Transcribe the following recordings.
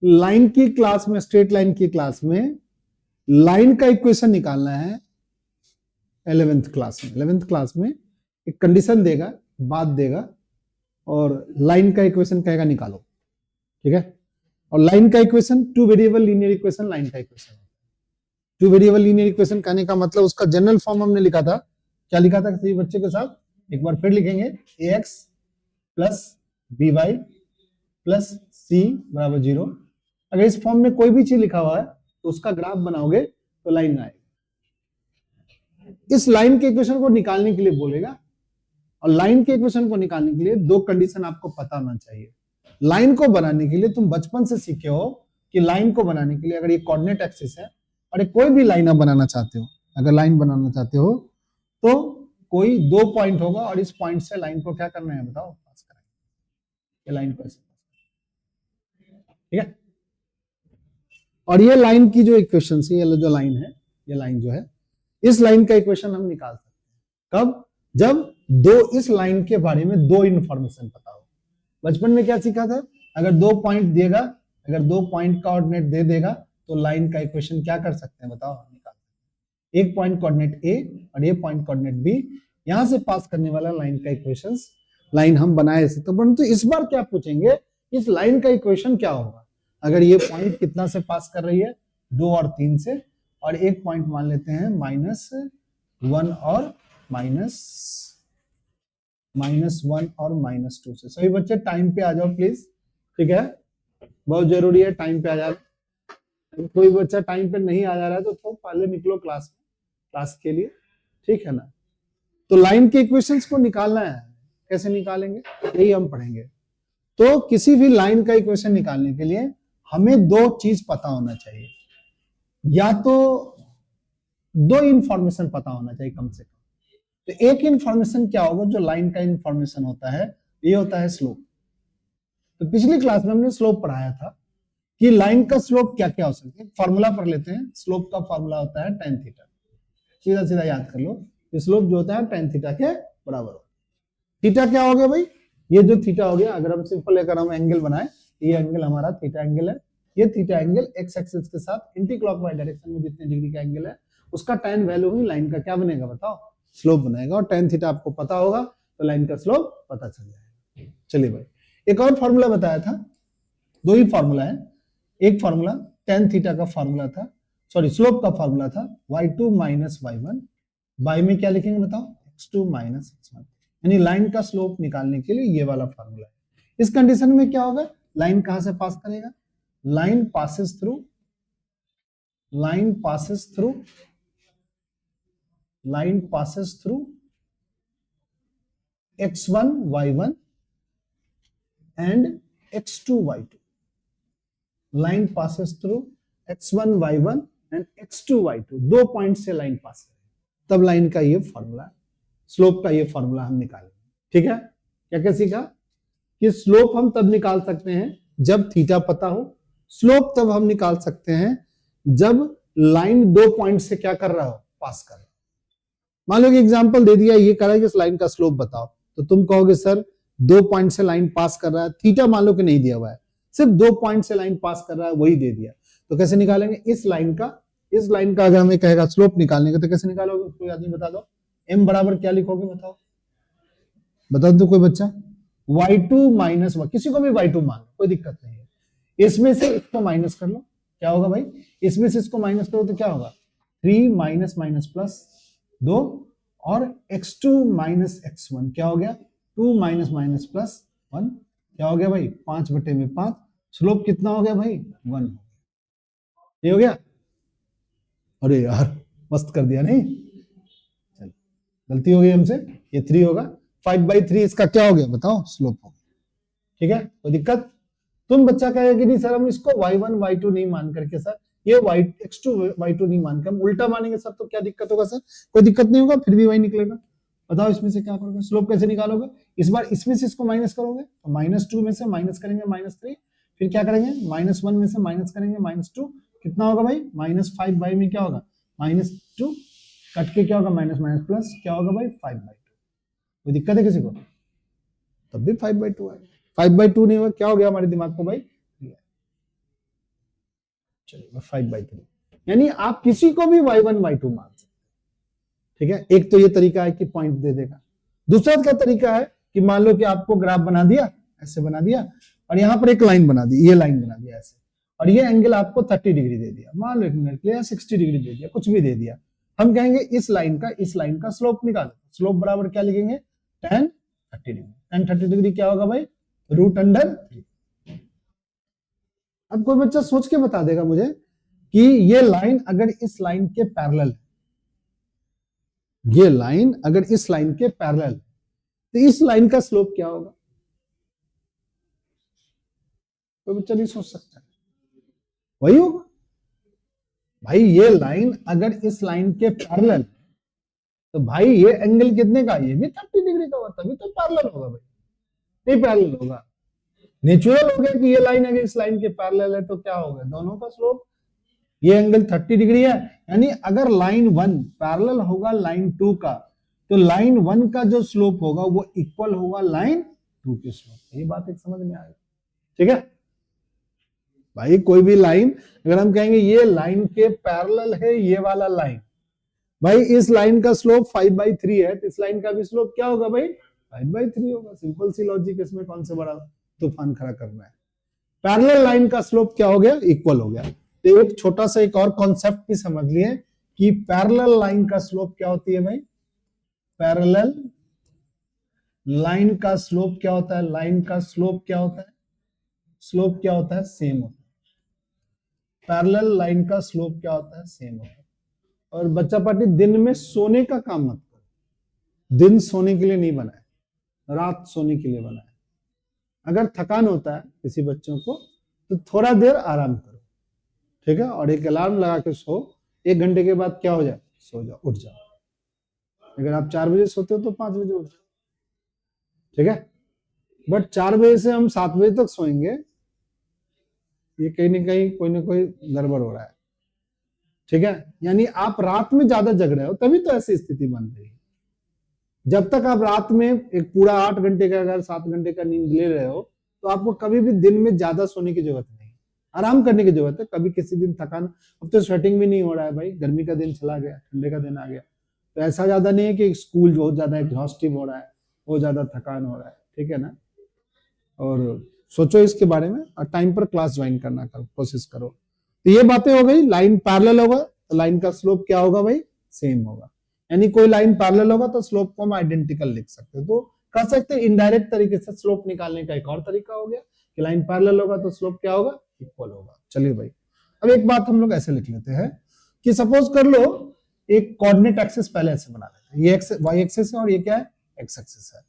Line की class में, straight line की क्लास में लाइन का इक्वेशन निकालना है 11th क्लास में। 11th क्लास में एक कंडीशन देगा, बात देगा, और लाइन का इक्वेशन कहेगा निकालो, ठीक है। और लाइन का equation two variable linear equation line का equation. Two variable linear equation कहने का मतलब उसका जनरल फॉर्म हमने लिखा था, क्या लिखा था किसी बच्चे के साथ, एक बार फिर लिखेंगे, ax plus by plus c बराबर 0। अगर इस फॉर्म में कोई भी चीज लिखा हुआ है तो उसका ग्राफ बनाओगे तो लाइन आएगा। इस लाइन के इक्वेशन को निकालने के लिए बोलेगा, और लाइन के इक्वेशन को निकालने के लिए दो कंडीशन आपको पता होना चाहिए। लाइन को बनाने के लिए तुम बचपन से सीखे हो कि लाइन को बनाने के लिए अगर ये कोऑर्डिनेट एक्सिस है और कोई भी लाइन आप बनाना चाहते हो, अगर लाइन बनाना चाहते हो तो कोई दो पॉइंट होगा और इस पॉइंट से लाइन को क्या करना है बताओ, पास करना है। ये लाइन को ऐसे, ठीक है। और ये लाइन की जो इक्वेशन है, ये जो लाइन है, ये लाइन जो है, इस लाइन का इक्वेशन हम निकाल सकते हैं कब, जब दो इस लाइन के बारे में दो इंफॉर्मेशन पता हो। बचपन में क्या सीखा था, अगर दो पॉइंट देगा, अगर दो पॉइंट का कोऑर्डिनेट दे देगा तो लाइन का इक्वेशन क्या कर सकते हैं बताओ, निकाल सकते हैं। एक पॉइंट कोऑर्डिनेट ए और एक पॉइंट कोऑर्डिनेट बी, यहां से पास करने वाला लाइन का इक्वेशन, लाइन हम बनाए ऐसे। तो परंतु इस बार क्या पूछेंगे, इस लाइन का इक्वेशन क्या होगा अगर ये पॉइंट कितना से पास कर रही है, 2 और 3 से, और एक पॉइंट मान लेते हैं -1 और -1 और -2 से। सभी बच्चे टाइम पे आ जाओ प्लीज, ठीक है, बहुत जरूरी है टाइम पे आ जाओ। कोई बच्चा टाइम पे नहीं आ जा रहा है तो पहले निकलो क्लास के लिए, ठीक है ना। तो लाइन के इक्वेशंस को निकालना है, कैसे निकालेंगे यही हम पढ़ेंगे। तो किसी भी लाइन का इक्वेशन निकालने के लिए हमें दो चीज पता होना चाहिए, या तो दो इंफॉर्मेशन पता होना चाहिए कम से कम। तो एक इंफॉर्मेशन क्या होगा, जो लाइन का इंफॉर्मेशन होता है, ये होता है स्लोप। तो पिछली क्लास में हमने स्लोप पढ़ाया था कि लाइन का स्लोप क्या क्या हो सकता है। फॉर्मूला पढ़ लेते हैं, स्लोप का फॉर्मूला होता है tan थीटा। सीधा सीधा याद कर लो, स्लोप जो होता है tan थीटा के बराबर होता है। थीटा क्या हो गया भाई, ये जो थीटा हो गया, अगर हम सिंपल अगर हम एंगल बनाए, ये एंगल हमारा थीटा एंगल है। ये थीटा एंगल एक्स एक्सिस के साथ एंटी क्लॉकवाइज डायरेक्शन में जितने डिग्री का एंगल है, उसका tan वैल्यू ही लाइन का क्या बनेगा बताओ, स्लोप बनेगा। और tan थीटा आपको पता होगा तो लाइन का स्लोप पता चल जाएगा। चलिए भाई, एक और फॉर्मूला बताया था, दो ही फॉर्मूला है। एक फॉर्मूला tan थीटा का फॉर्मूला था, सॉरी स्लोप का फॉर्मूला था y2 माइनस y1, बाय में क्या लिखेंगे बताओ, x2 माइनस x1, यानी लाइन का स्लोप निकालने के लिए ये वाला फॉर्मूला है। इस कंडीशन में क्या होगा, लाइन कहां से पास करेगा, line passes through x1 y1 and x2 y2। Line passes through x1 y1 and x2 y2, दो पॉइंट से लाइन पास करेगी, तब लाइन का ये फॉर्मूला, स्लोप का ये फॉर्मूला हम निकालेंगे, ठीक है। क्या क्या सीखा कि स्लोप हम तब निकाल सकते हैं जब थीटा पता हो, स्लोप तब हम निकाल सकते हैं जब लाइन दो पॉइंट से क्या कर रहा हो, पास कर रहा हो। मान लो कि एग्जांपल दे दिया, ये कह रहा है कि इस लाइन का स्लोप बताओ, तो तुम कहोगे सर दो पॉइंट से लाइन पास कर रहा है, थीटा मान लो कि नहीं दिया हुआ है, सिर्फ दो पॉइंट से लाइन पास कर रहा है वही दे दिया, तो कैसे निकालेंगे इस लाइन का अगर हमें कहेगा स्लोप निकालने का तो कैसे निकालोगे, कोई आदमी बता दो। m बराबर क्या लिखोगे बताओ, बता दो कोई बच्चा, y2 माइनस, किसी को भी y2 मान लो, कोई दिक्कत नहीं है। इसमें से इसको माइनस कर लो, क्या होगा भाई, इसमें से इसको माइनस करो तो क्या होगा, 3 माइनस माइनस प्लस 2, और x2 माइनस x1 क्या हो गया, 2 माइनस माइनस प्लस 1, क्या हो गया भाई 5/5। स्लोप कितना हो गया भाई 1, ये हो गया। अरे यार मस्त कर दिया नहीं, चल गलती हो गई हमसे, ये 3 होगा, 5/3 इसका क्या हो गया बताओ, स्लोप हो गया, ठीक है। कोई दिक्कत, तुम बच्चा कहेगा कि नहीं सर हम इसको y1 y2 नहीं मान करके सर ये x2 y2 नहीं मान के हम उल्टा मानेंगे सर, तो क्या दिक्कत होगा सर, कोई दिक्कत नहीं होगा, फिर भी वही निकलेगा। बताओ इसमें से क्या करोगे, स्लोप कैसे निकालोगे, इस बार इसमें से इसको माइनस करोगे तो -2 में से माइनस करेंगे -3, फिर क्या करेंगे -1 में से माइनस करेंगे -2, कितना होगा भाई -5 बाई में क्या होगा -2, कट के क्या होगा माइनस माइनस प्लस, क्या होगा भाई 5/2। कोई दिक्कत है किसी को, तब भी 5/2 है, 5/2 नहीं होगा, क्या हो गया हमारे दिमाग को भाई, चलिए 5/3, यानी आप किसी को भी y1 y2 मान सकते हैं। ठीक है, एक तो ये तरीका है कि पॉइंट दे देगा। दूसरा क्या तरीका है कि मान लो कि आपको ग्राफ बना दिया, ऐसे बना दिया, और यहां पर एक लाइन बना दी, ये लाइन बना दिया ऐसे, और ये एंगल आपको 30 डिग्री दे दिया, मान लो एक मिनट के लिए 60 डिग्री दे दिया, कुछ भी दे दिया। हम कहेंगे इस लाइन का स्लोप निकालो। स्लोप बराबर क्या लिखेंगे, tan 30 डिग्री। tan 30 डिग्री क्या होगा भाई, √3। अब कोई बच्चा सोच के बता देगा मुझे कि ये लाइन अगर इस लाइन के पैरेलल, ये लाइन अगर इस लाइन के पैरेलल, तो इस लाइन का स्लोप क्या होगा। कोई बच्चा नहीं सोच सकता, वही होगा भाई। ये लाइन अगर इस लाइन के पैरेलल, तो भाई ये एंगल कितने का, ये भी 30 डिग्री का होगा, तभी तो पैरेलल होगा भाई, नहीं पैरेलल होगा। नेचुरल हो गया कि ये लाइन अगर इस लाइन के पैरेलल है तो क्या होगा, दोनों का स्लोप, ये एंगल 30 डिग्री है, यानी अगर लाइन 1 पैरेलल होगा लाइन 2 का, तो लाइन 1 का जो स्लोप होगा वो इक्वल होगा लाइन 2 के स्लोप। ये बात एक समझ में आ गई, ठीक है भाई। कोई भी लाइन अगर हम कहेंगे ये लाइन के पैरेलल है, ये वाला लाइन, भाई इस लाइन का स्लोप 5/3 है, तो इस लाइन का भी स्लोप क्या होगा भाई, 5/3 होगा। सिंपल सी लॉजिक, इसमें कौन से बड़ा तूफान खड़ा करना है। पैरेलल लाइन का स्लोप क्या हो गया, इक्वल हो गया। तो एक छोटा सा एक और कॉन्सेप्ट भी समझ लिए कि पैरेलल लाइन का स्लोप क्या होती है भाई, पैरेलल लाइन का स्लोप क्या होता है, लाइन का स्लोप क्या होता है, स्लोप क्या होता है, सेम होता है। पैरेलल लाइन का स्लोप क्या होता है, सेम होता है। और बच्चा पार्टी दिन में सोने का काम मत करो, दिन सोने के लिए नहीं बना है, रात सोने के लिए बना है। अगर थकान होता है किसी बच्चों को तो थोड़ा देर आराम करो, ठीक है, और एक अलार्म लगा के सो, 1 घंटे के बाद क्या हो जाए, सो जाओ, उठ जाओ। अगर आप 4 बजे सोते हो तो 5 बजे उठ जाओ, ठीक है। बट 4 बजे से हम 7 बजे तक सोएंगे, ये कहीं ना कहीं कोई ना कोई गड़बड़ हो रहा है, ठीक है। यानी आप रात में ज्यादा जग रहे हो, तभी तो ऐसी स्थिति बन रही है। जब तक आप रात में एक पूरा 8 घंटे का, अगर 7 घंटे का नींद ले रहे हो, तो आपको कभी भी दिन में ज्यादा सोने की जरूरत नहीं, आराम करने की जरूरत है। कभी किसी दिन थकान, अब तो स्वेटिंग भी नहीं हो रहा है भाई, गर्मी का दिन चला गया, ठंडे का दिन आ गया, तो ऐसा ज्यादा नहीं है कि स्कूल बहुत ज्यादा एग्जॉस्टिव हो रहा है, बहुत ज्यादा थकान हो रहा है, ठीक है ना। और सोचो इसके बारे में और टाइम पर क्लास ज्वाइन करना कोशिश करो। तो ये बातें हो गई, लाइन पैरेलल होगा तो लाइन का स्लोप क्या होगा भाई, सेम होगा। यानी कोई लाइन पैरेलल होगा तो स्लोप को हम आइडेंटिकल लिख सकते हैं। तो कह सकते हैं इनडायरेक्ट तरीके से स्लोप निकालने का एक और तरीका हो गया कि लाइन पैरेलल होगा तो स्लोप क्या होगा, इक्वल होगा। चलिए भाई, अब एक बात हम लोग ऐसे लिख लेते हैं कि सपोज कर लो एक कोऑर्डिनेट एक्सिस पहले ऐसे बना लेते हैं, ये वाई एक्सिस है और ये क्या है, एक्स एक्सिस है।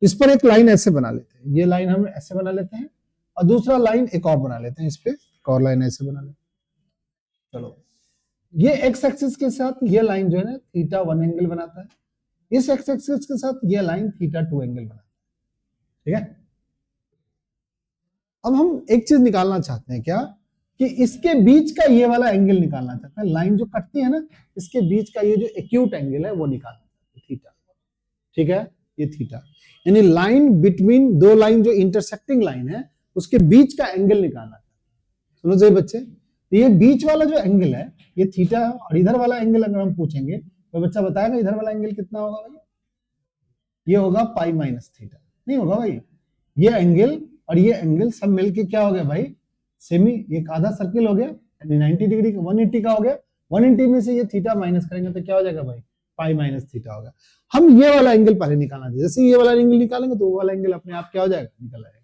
इस पर एक लाइन ऐसे बना लेते हैं, ये लाइन हम ऐसे बना लेते हैं, और दूसरा लाइन एक और बना लेते हैं, इस पे एक और लाइन ऐसे बना लेते हैं। चलो, ये एक्स एक्सिस के साथ ये लाइन जो है ना θ1 एंगल बनाता है, इस एक्स एक्सिस के साथ ये लाइन θ2 एंगल बनाता है, ठीक है। अब हम एक चीज निकालना चाहते हैं क्या, कि इसके बीच का ये वाला एंगल निकालना चाहते हैं, लाइन जो कटती है ना, इसके बीच का ये जो एक्यूट एंगल है वो निकालना चाहते हैं, थीटा, ठीक है, ये थीटा। यानी लाइन बिटवीन दो लाइन जो इंटरसेक्टिंग लाइन है उसके बीच का एंगल निकालना चाहते हैं। सुनो जी बच्चे, तो ये बीच वाला जो एंगल है ये थीटा है, और इधर वाला एंगल अगर हम पूछेंगे तो बच्चा बताएगा इधर वाला एंगल कितना होगा भाई, ये होगा पाई माइनस थीटा, नहीं होगा भाई, ये एंगल और ये एंगल सब मिलके क्या हो गया भाई, सेमी, एक आधा सर्किल हो गया, 90 डिग्री का 180 का हो गया, 180 में से ये थीटा माइनस करेंगे तो क्या हो जाएगा भाई, पाई माइनस थीटा होगा। हम ये वाला एंगल पहले निकालना चाहिए, जैसे ये वाला एंगल निकालेंगे तो वो वाला एंगल अपने आप क्या हो जाएगा, निकल आएगा,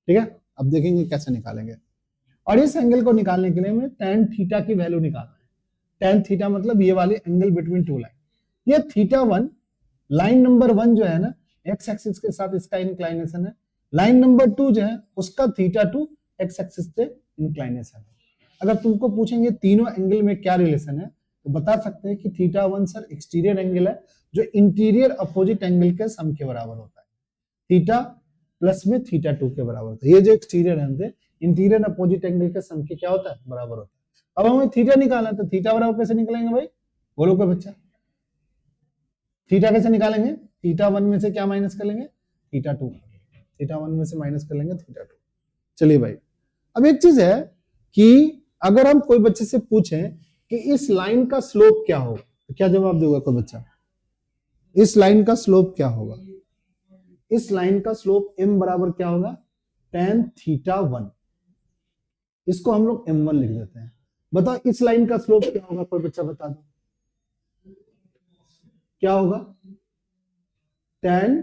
ठीक है। अब देखेंगे कैसे निकालेंगे, और इस एंगल को निकालने के लिए हमें tan थीटा की वैल्यू निकालना है। tan थीटा मतलब ये वाले एंगल बिटवीन टू लाइन, ये θ1 लाइन नंबर 1 जो है ना एक्स एक्सिस के साथ इसका इंक्लाइनेशन है, लाइन नंबर 2 जो है उसका θ2 एक्स एक्सिस से इंक्लाइनेशन है। अगर तुमको पूछेंगे तीनों एंगल में क्या रिलेशन है तो बता सकते हैं कि θ1 सर एक्सटीरियर एंगल है जो इंटीरियर अपोजिट एंगल के सम के बराबर होता है, थीटा प्लस में θ2 के बराबर होता है। ये जो एक्सटीरियर है इंटीरियर अपोजिट एंगल के सम के क्या होता है, बराबर होता है। अब हमें थीटा निकालना है तो थीटा बराबर कैसे निकलेंगे भाई, बोलो कोई बच्चा, थीटा कैसे निकालेंगे, θ1 में से क्या माइनस कर लेंगे, θ2, θ1 में से माइनस कर लेंगे θ2। चलिए भाई, अब एक चीज है कि अगर हम कोई बच्चे से पूछें कि इस लाइन का स्लोप क्या होगा तो क्या जवाब देगा कोई बच्चा? इस लाइन का स्लोप क्या होगा? इस लाइन का स्लोप m बराबर क्या होगा? tan theta 1। इसको हम लोग m1 लिख देते हैं। बताओ इस लाइन का स्लोप क्या होगा? कोई बच्चा बता दो क्या होगा? tan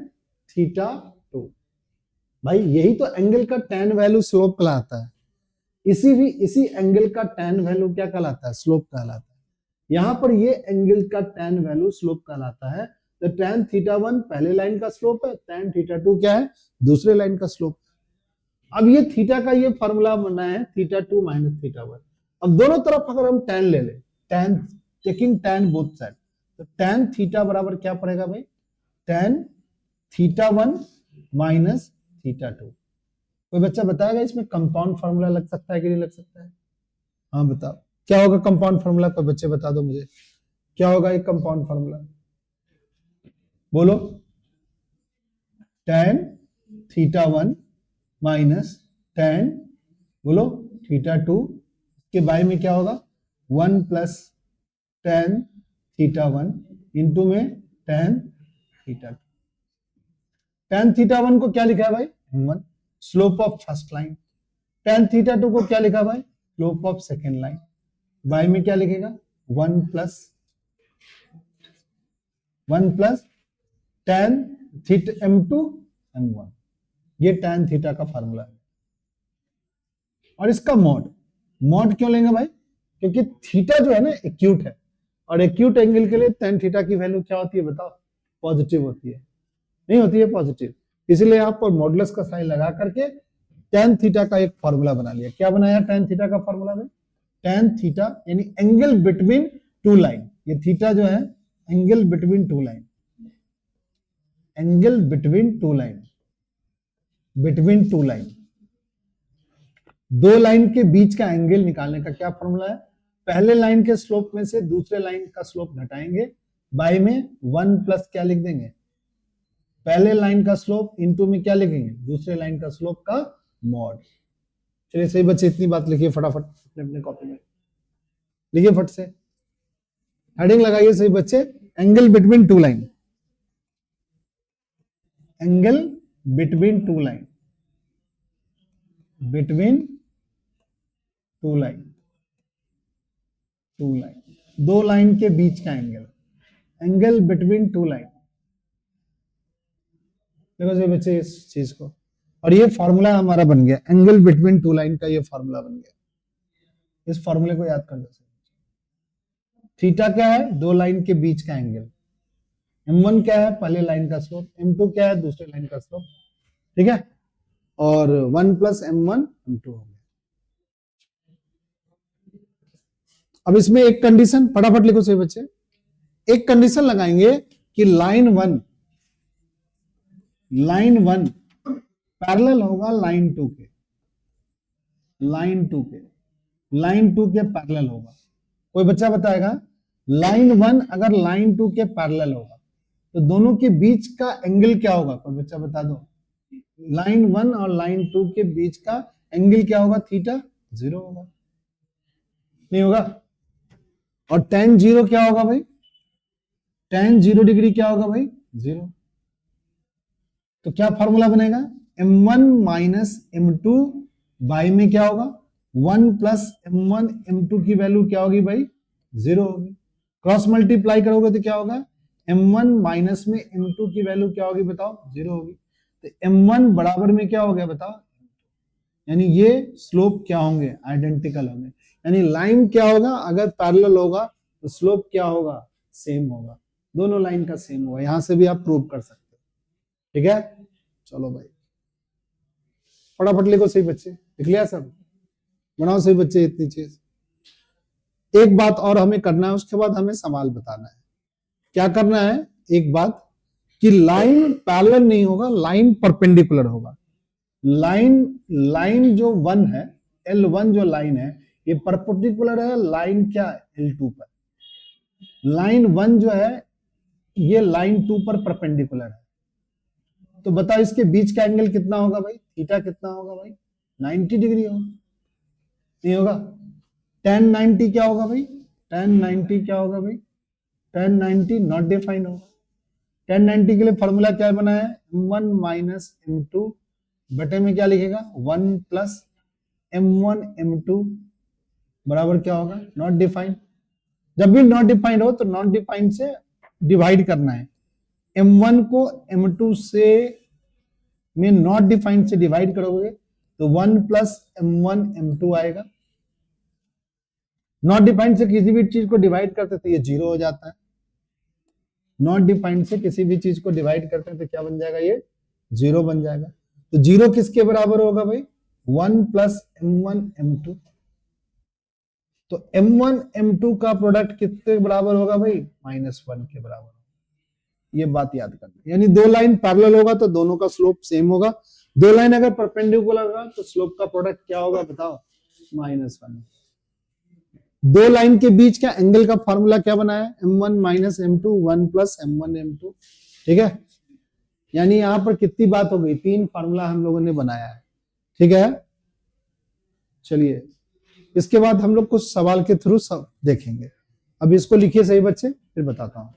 theta 2। भाई यही तो एंगल का tan वैल्यू स्लोप कहलाता है। इसी एंगल का tan वैल्यू क्या कहलाता है? स्लोप कहलाता है। यहां पर ये एंगल का tan वैल्यू स्लोप कहलाता है। तो tan थीटा 1 पहले लाइन का स्लोप है, tan थीटा 2 क्या है? दूसरे लाइन का स्लोप। अब ये थीटा का ये फॉर्मूला बना है थीटा 2 माइनस थीटा 1। अब दोनों तरफ अगर हम tan ले ले, tan taking tan both side, तो tan थीटा बराबर क्या पड़ेगा भाई? tan theta 1 minus theta 2। कोई बच्चा बताएगा इसमें कंपाउंड फार्मूला लग सकता है कि नहीं लग सकता है? हाँ बताओ क्या होगा कंपाउंड फार्मूला? कोई बच्चे बता दो मुझे क्या होगा एक कंपाउंड फार्मूला? बोलो। tan थीटा 1 माइनस tan बोलो थीटा 2 के बाय में क्या होगा? 1 प्लस tan थीटा 1 इंटू में tan थीटा 2। tan थीटा 1 को क्या लिखा है भाई? m1 slope of first line. tan theta 2 को क्या लिखा भाई? Slope of second line. By में क्या लिखेगा? 1 plus tan theta m2 m1। ये tan थीटा का फार्मूला है। और इसका मॉड क्यों लेंगे भाई? क्योंकि थीटा जो है ना एक्यूट है, और एक्यूट एंगल के लिए tan थीटा की वैल्यू क्या होती है बताओ? पॉजिटिव होती है। नहीं होती है पॉजिटिव, इसलिए आप पर मॉडुलस का साइन लगा करके tan थीटा का एक फार्मूला बना लिया। क्या बनाया tan थीटा का फार्मूला में? tan थीटा यानी एंगल बिटवीन टू लाइन। ये थीटा जो है angle between two line, angle between two line, between two line, दो लाइन के बीच का एंगल निकालने का क्या फॉर्मूला है? पहले लाइन के स्लोप में से दूसरे लाइन का स्लोप घटाएंगे, बाय में 1 प्लस क्या लिख देंगे? पहले लाइन का स्लोप इनटू में क्या लिखेंगे? दूसरे लाइन का स्लोप का मॉड। चलिए सही बच्चे इतनी बात लिखिए फटाफट अपने अपने कॉपी में लिखिए, फट से हेडिंग लगाइए सही बच्चे। Angle between two line, angle between two line, between two line, two line दो लाइन के बीच का angle, angle between two line. देखो सही बच्चे इस चीज को, और ये फॉर्मूला हमारा बन गया एंगल बिटवीन टू लाइन का, ये फॉर्मूला बन गया। इस फॉर्मूले को याद कर लो। थीटा क्या है? दो लाइन के बीच का एंगल। m1 क्या है? पहले लाइन का स्लोप। m2 क्या है? दूसरे लाइन का स्लोप। ठीक है, और 1 प्लस m1 m2 हो गया। अब इसमें एक कंडीशन फटाफट लिखो सही बच्चे। एक कंडीशन लगाएंगे कि लाइन वन पैरेलल होगा लाइन टू के, लाइन टू के पैरेलल होगा। कोई बच्चा बताएगा लाइन वन अगर लाइन टू के पैरेलल होगा तो दोनों के बीच का एंगल क्या होगा? कोई बच्चा बता दो। लाइन वन और लाइन टू के बीच का एंगल क्या होगा? थीटा 0 होगा, नहीं होगा? और tan 0 क्या होगा भाई? tan 0 डिग्री क्या होगा भाई? 0। तो क्या फॉर्मूला बनेगा? m1 माइनस m2 बाई में क्या होगा? 1 प्लस m1 m2 की वैल्यू क्या होगी भाई? 0 होगी। क्रॉस मल्टीप्लाई करोगे तो क्या होगा? m1 माइनस में m2 की वैल्यू क्या होगी बताओ? 0 होगी। तो m1 बराबर में क्या हो गया बताओ? यानी ये स्लोप क्या होंगे? आइडेंटिकल होंगे। यानी लाइन क्या होगा? अगर पैरेलल होगा तो स्लोप क्या होगा? सेम होगा। दोनों लाइन का सेम होगा। यहां से भी आप प्रूव कर सकते हो। ठीक है, चलो भाई फटाफट लिखो सही बच्चे। लिख लिया सब? बनाओ सही बच्चे इतनी चीज। एक बात और हमें करना है, उसके बाद हमें सवाल बताना है। क्या करना है? एक बात कि लाइन पैरेलल नहीं होगा, लाइन परपेंडिकुलर होगा। लाइन जो वन है, L1 जो लाइन है, ये परपेंडिकुलर है लाइन क्या? L2 पर। लाइन वन जो है ये लाइन 2 पर परपेंडिकुलर है। तो बताओ इसके बीच का एंगल कितना होगा भाई? थीटा कितना होगा भाई? 90 डिग्री होगा, नहीं होगा? tan 90 क्या होगा भाई, tan 90 क्या होगा भाई, tan 90 नॉट डिफाइंड होगा। tan 90 के लिए फॉर्मूला क्या बना है, m1 माइनस m2 बटे में क्या लिखेगा 1 प्लस m1 m2 बराबर क्या होगा, नॉट डिफाइंड। जब भी नॉट डिफाइंड हो तो नॉट डिफाइंड से डिवाइड करना है। m1 को m2 से में नॉट डिफाइंड से डिवाइड करोगे तो 1 प्लस m1 m2 आएगा। नॉट डिफाइंड से किसी भी चीज को डिवाइड करते तो ये जीरो हो जाता है। नॉट डिफाइंड से किसी भी चीज को डिवाइड करते हैं तो क्या बन जाएगा, ये जीरो बन जाएगा। तो जीरो किसके बराबर होगा भाई, 1 प्लस m1 m2। तो m1 m2 का प्रोडक्ट किसके बराबर होगा भाई, -1 के बराबर। ये बात याद करना, यानी दो लाइन पैरेलल होगा तो दोनों का स्लोप सेम होगा, दो लाइन अगर परपेंडिकुलर होगा तो स्लोप का प्रोडक्ट क्या होगा बताओ, -1। दो लाइन के बीच का एंगल का फॉर्मूला क्या बनाया, m1 minus m2 1 plus m1 m2। ठीक है, यानी यहां पर कितनी बात हो गई, 3 फार्मूला हम लोगों ने बनाया है। ठीक है, चलिए इसके बाद हम लोग कुछ सवाल के थ्रू सब देखेंगे। अब इसको लिखिए सही बच्चे, फिर बताता हूं।